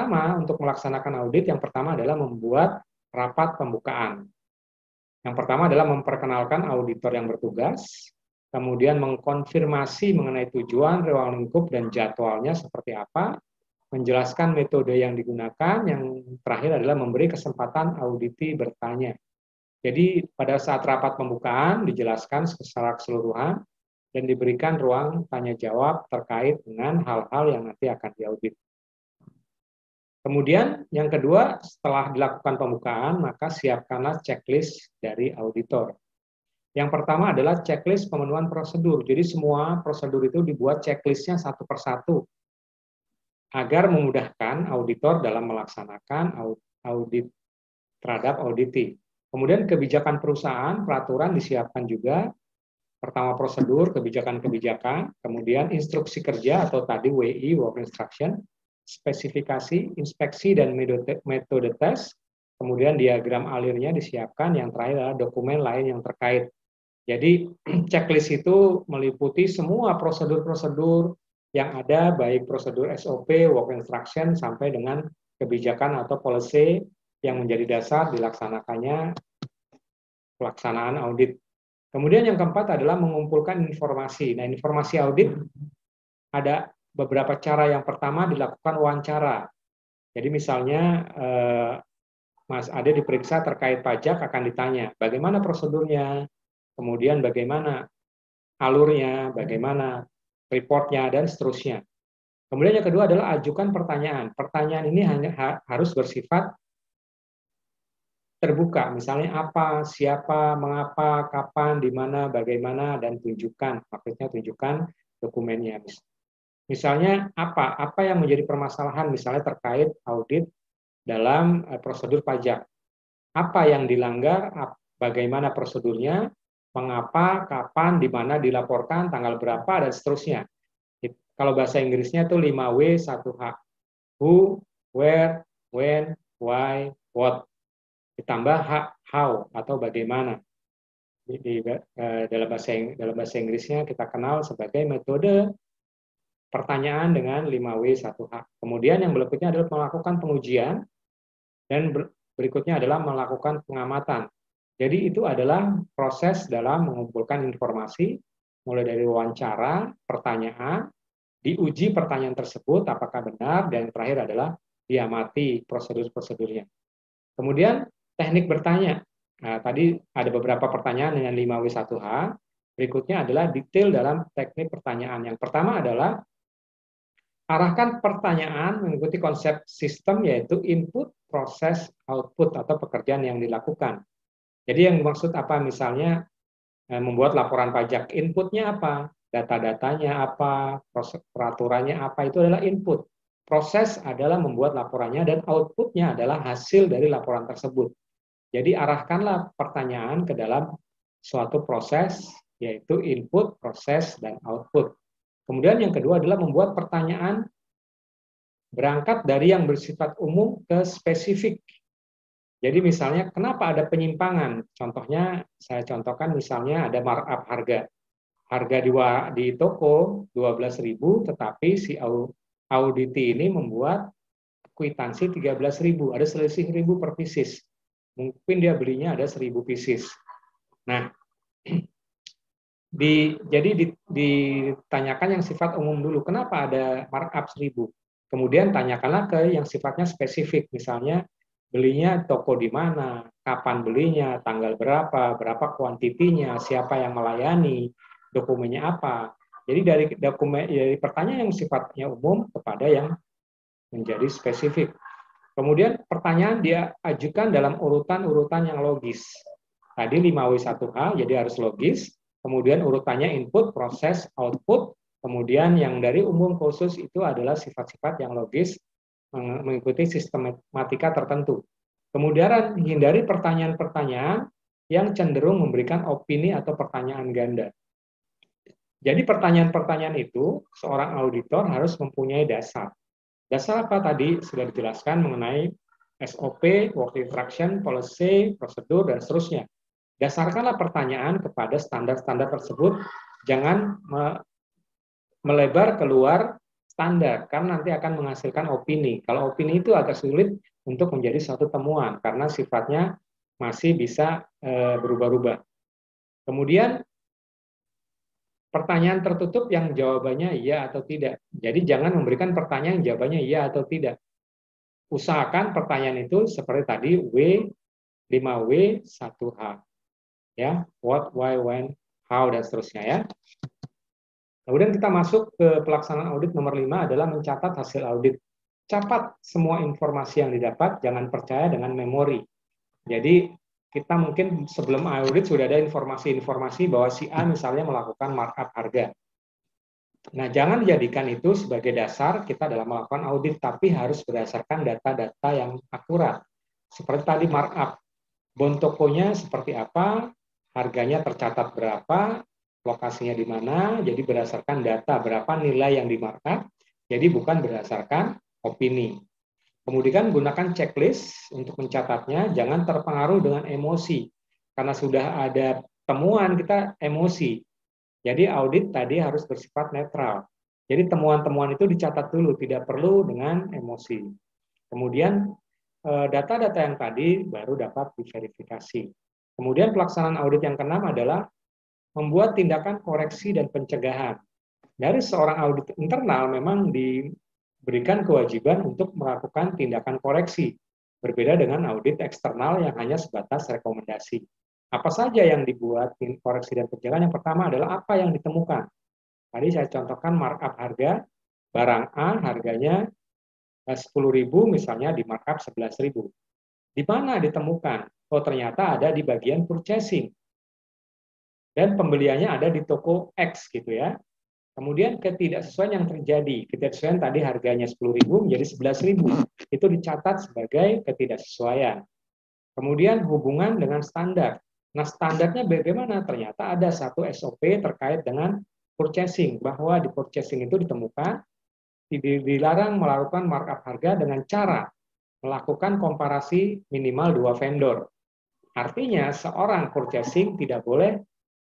pertama untuk melaksanakan audit, yang pertama adalah membuat rapat pembukaan. Yang pertama adalah memperkenalkan auditor yang bertugas, kemudian mengkonfirmasi mengenai tujuan, ruang lingkup, dan jadwalnya seperti apa, menjelaskan metode yang digunakan, yang terakhir adalah memberi kesempatan auditi bertanya. Jadi pada saat rapat pembukaan dijelaskan secara keseluruhan dan diberikan ruang tanya jawab terkait dengan hal-hal yang nanti akan diaudit. Kemudian yang kedua, setelah dilakukan pembukaan, maka siapkanlah checklist dari auditor. Yang pertama adalah checklist pemenuhan prosedur. Jadi semua prosedur itu dibuat checklistnya satu persatu agar memudahkan auditor dalam melaksanakan audit terhadap auditi. Kemudian kebijakan perusahaan, peraturan disiapkan juga. Pertama prosedur, kebijakan-kebijakan, kemudian instruksi kerja atau tadi WI, work instruction, spesifikasi, inspeksi, dan metode tes, kemudian diagram alirnya disiapkan, yang terakhir adalah dokumen lain yang terkait. Jadi checklist itu meliputi semua prosedur-prosedur yang ada, baik prosedur SOP, work instruction, sampai dengan kebijakan atau policy yang menjadi dasar dilaksanakannya pelaksanaan audit. Kemudian yang keempat adalah mengumpulkan informasi. Nah, informasi audit ada beberapa cara. Yang pertama dilakukan wawancara. Jadi misalnya Mas Ade diperiksa terkait pajak, akan ditanya bagaimana prosedurnya, kemudian bagaimana alurnya, bagaimana reportnya, dan seterusnya. Kemudian yang kedua adalah ajukan pertanyaan. Pertanyaan ini hanya harus bersifat terbuka, misalnya apa, siapa, mengapa, kapan, di mana, bagaimana, dan tunjukkan. Maksudnya tunjukkan dokumennya. Misalnya apa yang menjadi permasalahan, misalnya terkait audit dalam prosedur pajak. Apa yang dilanggar, bagaimana prosedurnya, mengapa, kapan, di mana dilaporkan, tanggal berapa, dan seterusnya. Kalau bahasa Inggrisnya itu 5W 1H. Who, where, when, why, what. Ditambah how atau bagaimana. Dalam bahasa Inggrisnya kita kenal sebagai metode pertanyaan dengan 5W 1H. Kemudian yang berikutnya adalah melakukan pengujian, dan berikutnya adalah melakukan pengamatan. Jadi itu adalah proses dalam mengumpulkan informasi, mulai dari wawancara, pertanyaan, diuji pertanyaan tersebut apakah benar, dan terakhir adalah diamati prosedur-prosedurnya. Kemudian teknik bertanya. Nah, tadi ada beberapa pertanyaan dengan 5W 1H. Berikutnya adalah detail dalam teknik pertanyaan. Yang pertama adalah arahkan pertanyaan mengikuti konsep sistem, yaitu input, proses, output, atau pekerjaan yang dilakukan. Jadi yang dimaksud apa? Misalnya membuat laporan pajak. Inputnya apa? Data-datanya apa? Peraturannya apa? Itu adalah input. Proses adalah membuat laporannya, dan outputnya adalah hasil dari laporan tersebut. Jadi arahkanlah pertanyaan ke dalam suatu proses, yaitu input, proses, dan output. Kemudian yang kedua adalah membuat pertanyaan berangkat dari yang bersifat umum ke spesifik. Jadi misalnya kenapa ada penyimpangan? Contohnya saya contohkan, misalnya ada markup harga. Harga di toko 12.000, tetapi si auditi ini membuat kwitansi 13.000, ada selisih 1.000 per pieces. Mungkin dia belinya ada 1.000 pieces. Nah, jadi ditanyakan yang sifat umum dulu, kenapa ada markup 1.000? Kemudian tanyakanlah ke yang sifatnya spesifik, misalnya belinya toko di mana, kapan belinya, tanggal berapa kuantitinya, siapa yang melayani, dokumennya apa. Jadi dari pertanyaan yang sifatnya umum kepada yang menjadi spesifik. Kemudian pertanyaan dia ajukan dalam urutan-urutan yang logis. Tadi 5W 1H, jadi harus logis. Kemudian urutannya input, proses, output. Kemudian yang dari umum khusus itu adalah sifat-sifat yang logis mengikuti sistematika tertentu. Kemudian hindari pertanyaan-pertanyaan yang cenderung memberikan opini atau pertanyaan ganda. Jadi pertanyaan-pertanyaan itu seorang auditor harus mempunyai dasar. Dasar apa tadi sudah dijelaskan mengenai SOP, work instruction, policy, prosedur, dan seterusnya. Dasarkanlah pertanyaan kepada standar-standar tersebut, jangan melebar keluar standar, karena nanti akan menghasilkan opini. Kalau opini itu agak sulit untuk menjadi suatu temuan, karena sifatnya masih bisa berubah-ubah. Kemudian, pertanyaan tertutup yang jawabannya iya atau tidak. Jadi jangan memberikan pertanyaan yang jawabannya iya atau tidak. Usahakan pertanyaan itu seperti tadi, W, 5W, 1H. Ya, what, why, when, how, dan seterusnya ya. Kemudian kita masuk ke pelaksanaan audit nomor 5 adalah mencatat hasil audit. Catat semua informasi yang didapat, jangan percaya dengan memori. Jadi kita mungkin sebelum audit sudah ada informasi-informasi bahwa si A misalnya melakukan markup harga. Nah, jangan dijadikan itu sebagai dasar kita dalam melakukan audit, tapi harus berdasarkan data-data yang akurat. Seperti tadi markup, bon tokonya seperti apa, harganya tercatat berapa, lokasinya di mana, jadi berdasarkan data berapa nilai yang di markup, jadi bukan berdasarkan opini. Kemudian gunakan checklist untuk mencatatnya, jangan terpengaruh dengan emosi, karena sudah ada temuan kita emosi. Jadi audit tadi harus bersifat netral. Jadi temuan-temuan itu dicatat dulu, tidak perlu dengan emosi. Kemudian data-data yang tadi baru dapat diverifikasi. Kemudian pelaksanaan audit yang keenam adalah membuat tindakan koreksi dan pencegahan. Dari seorang audit internal memang diberikan kewajiban untuk melakukan tindakan koreksi, berbeda dengan audit eksternal yang hanya sebatas rekomendasi. Apa saja yang dibuat koreksi dan pencegahan? Yang pertama adalah apa yang ditemukan. Tadi saya contohkan markup harga, barang A harganya 10.000 misalnya di markup 11.000. Di mana ditemukan? Oh, ternyata ada di bagian purchasing. Dan pembeliannya ada di toko X gitu ya. Kemudian ketidaksesuaian yang terjadi. Ketidaksesuaian tadi harganya 10.000 menjadi 11.000. Itu dicatat sebagai ketidaksesuaian. Kemudian hubungan dengan standar. Nah, standarnya bagaimana? Ternyata ada satu SOP terkait dengan purchasing, bahwa di purchasing itu ditemukan dilarang melakukan markup harga dengan cara melakukan komparasi minimal 2 vendor. Artinya, seorang purchasing tidak boleh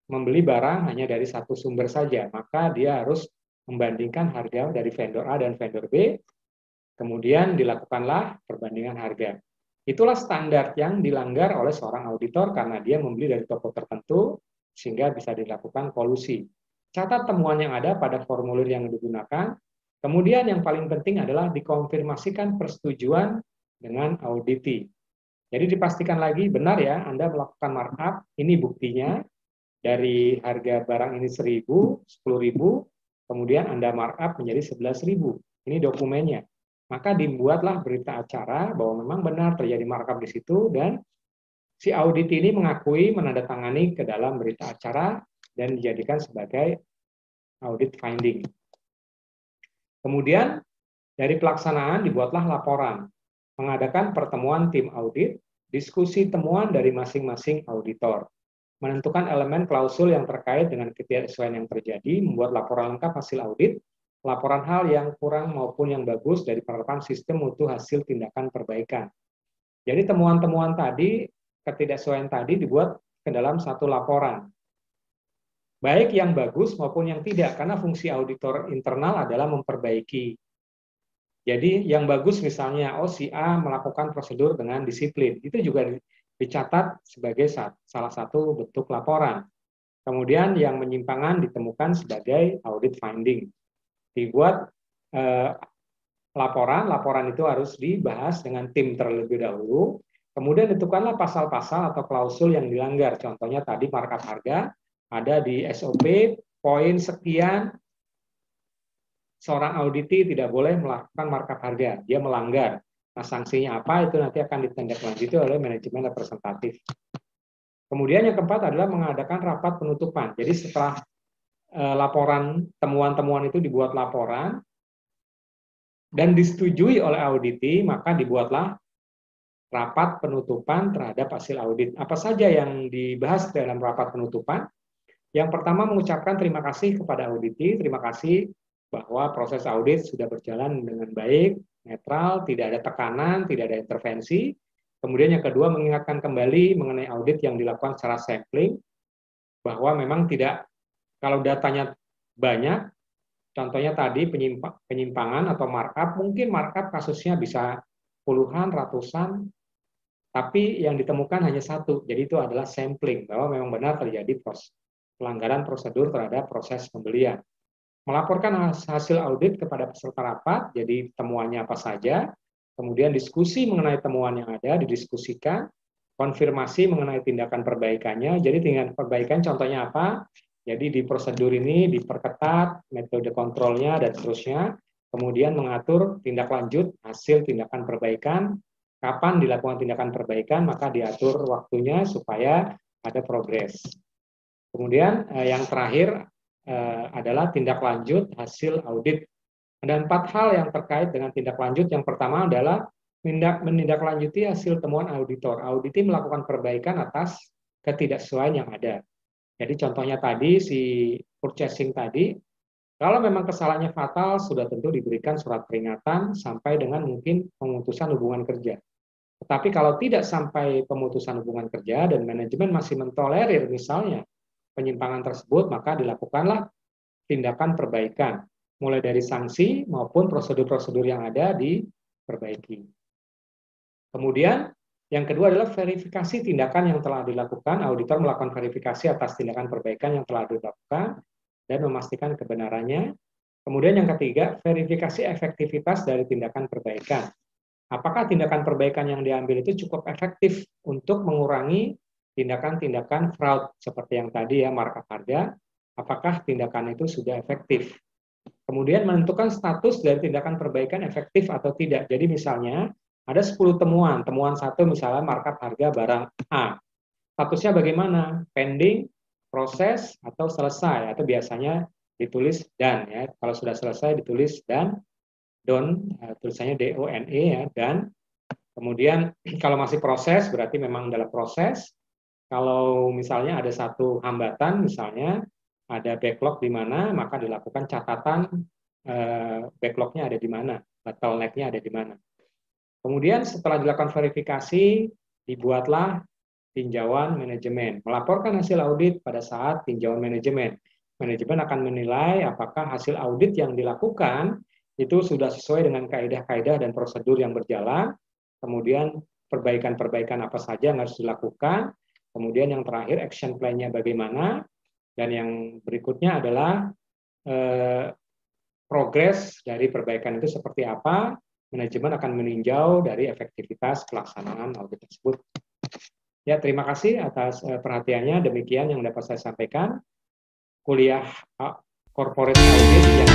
membeli barang hanya dari satu sumber saja, maka dia harus membandingkan harga dari vendor A dan vendor B, kemudian dilakukanlah perbandingan harga. Itulah standar yang dilanggar oleh seorang auditor karena dia membeli dari toko tertentu sehingga bisa dilakukan kolusi. Catat temuan yang ada pada formulir yang digunakan. Kemudian yang paling penting adalah dikonfirmasikan persetujuan dengan auditi. Jadi dipastikan lagi benar ya Anda melakukan markup, ini buktinya dari harga barang ini 1.000, 10.000, kemudian Anda markup menjadi 11.000. Ini dokumennya. Maka dibuatlah berita acara bahwa memang benar terjadi markup di situ dan si audit ini mengakui menandatangani ke dalam berita acara dan dijadikan sebagai audit finding. Kemudian dari pelaksanaan dibuatlah laporan, mengadakan pertemuan tim audit, diskusi temuan dari masing-masing auditor, menentukan elemen klausul yang terkait dengan ketidaksesuaian yang terjadi, membuat laporan lengkap hasil audit, laporan hal yang kurang maupun yang bagus dari penerapan sistem mutu hasil tindakan perbaikan. Jadi temuan-temuan tadi, ketidaksesuaian tadi dibuat ke dalam satu laporan. Baik yang bagus maupun yang tidak, karena fungsi auditor internal adalah memperbaiki. Jadi yang bagus misalnya, si A melakukan prosedur dengan disiplin, itu juga dicatat sebagai salah satu bentuk laporan. Kemudian yang menyimpangan ditemukan sebagai audit finding. Dibuat laporan itu harus dibahas dengan tim terlebih dahulu, kemudian ditentukanlah pasal-pasal atau klausul yang dilanggar. Contohnya tadi markup harga, ada di SOP, poin sekian, seorang auditi tidak boleh melakukan markup harga, dia melanggar. Nah, sanksinya apa itu nanti akan ditindaklanjuti oleh manajemen representatif. Kemudian yang keempat adalah mengadakan rapat penutupan. Jadi setelah laporan temuan-temuan itu dibuat laporan dan disetujui oleh auditi, maka dibuatlah rapat penutupan terhadap hasil audit. Apa saja yang dibahas dalam rapat penutupan? Yang pertama mengucapkan terima kasih kepada auditi, terima kasih bahwa proses audit sudah berjalan dengan baik, netral, tidak ada tekanan, tidak ada intervensi. Kemudian yang kedua mengingatkan kembali mengenai audit yang dilakukan secara sampling, bahwa memang tidak, kalau datanya banyak Contohnya tadi penyimpangan atau markup, mungkin markup kasusnya bisa puluhan, ratusan, tapi yang ditemukan hanya satu. Jadi itu adalah sampling, bahwa memang benar terjadi pelanggaran prosedur terhadap proses pembelian. Melaporkan hasil audit kepada peserta rapat, jadi temuannya apa saja, kemudian diskusi mengenai temuan yang ada, didiskusikan, konfirmasi mengenai tindakan perbaikannya. Jadi tindakan perbaikan contohnya apa? Jadi di prosedur ini diperketat, metode kontrolnya, dan seterusnya. Kemudian mengatur tindak lanjut hasil tindakan perbaikan, kapan dilakukan tindakan perbaikan, maka diatur waktunya supaya ada progres. Kemudian yang terakhir adalah tindak lanjut hasil audit. Ada 4 hal yang terkait dengan tindak lanjut. Yang pertama adalah menindaklanjuti hasil temuan auditor. Auditi melakukan perbaikan atas ketidaksesuaian yang ada. Jadi contohnya tadi, si purchasing tadi, kalau memang kesalahannya fatal, sudah tentu diberikan surat peringatan sampai dengan mungkin pemutusan hubungan kerja. Tetapi kalau tidak sampai pemutusan hubungan kerja dan manajemen masih mentolerir misalnya penyimpangan tersebut, maka dilakukanlah tindakan perbaikan, mulai dari sanksi maupun prosedur-prosedur yang ada diperbaiki. Kemudian yang kedua adalah verifikasi tindakan yang telah dilakukan. Auditor melakukan verifikasi atas tindakan perbaikan yang telah dilakukan dan memastikan kebenarannya. Kemudian yang ketiga, verifikasi efektivitas dari tindakan perbaikan. Apakah tindakan perbaikan yang diambil itu cukup efektif untuk mengurangi tindakan-tindakan fraud seperti yang tadi ya, markup harga, apakah tindakan itu sudah efektif. Kemudian menentukan status dari tindakan perbaikan efektif atau tidak. Jadi misalnya ada 10 temuan, temuan 1 misalnya markup harga barang A. Statusnya bagaimana? Pending, proses, atau selesai, atau biasanya ditulis dan ya. Kalau sudah selesai ditulis dan, done, tulisannya DONE ya, dan. Kemudian kalau masih proses berarti memang dalam proses. Kalau misalnya ada satu hambatan, misalnya ada backlog di mana, maka dilakukan catatan backlognya ada di mana, bottleneck-nya ada di mana. Kemudian setelah dilakukan verifikasi, dibuatlah tinjauan manajemen. Melaporkan hasil audit pada saat tinjauan manajemen. Manajemen akan menilai apakah hasil audit yang dilakukan itu sudah sesuai dengan kaidah-kaidah dan prosedur yang berjalan. Kemudian perbaikan-perbaikan apa saja yang harus dilakukan. Kemudian yang terakhir action plan-nya bagaimana. Dan yang berikutnya adalah progres dari perbaikan itu seperti apa. Manajemen akan meninjau dari efektivitas pelaksanaan audit tersebut. Ya, terima kasih atas perhatiannya. Demikian yang dapat saya sampaikan. Kuliah corporate audit yang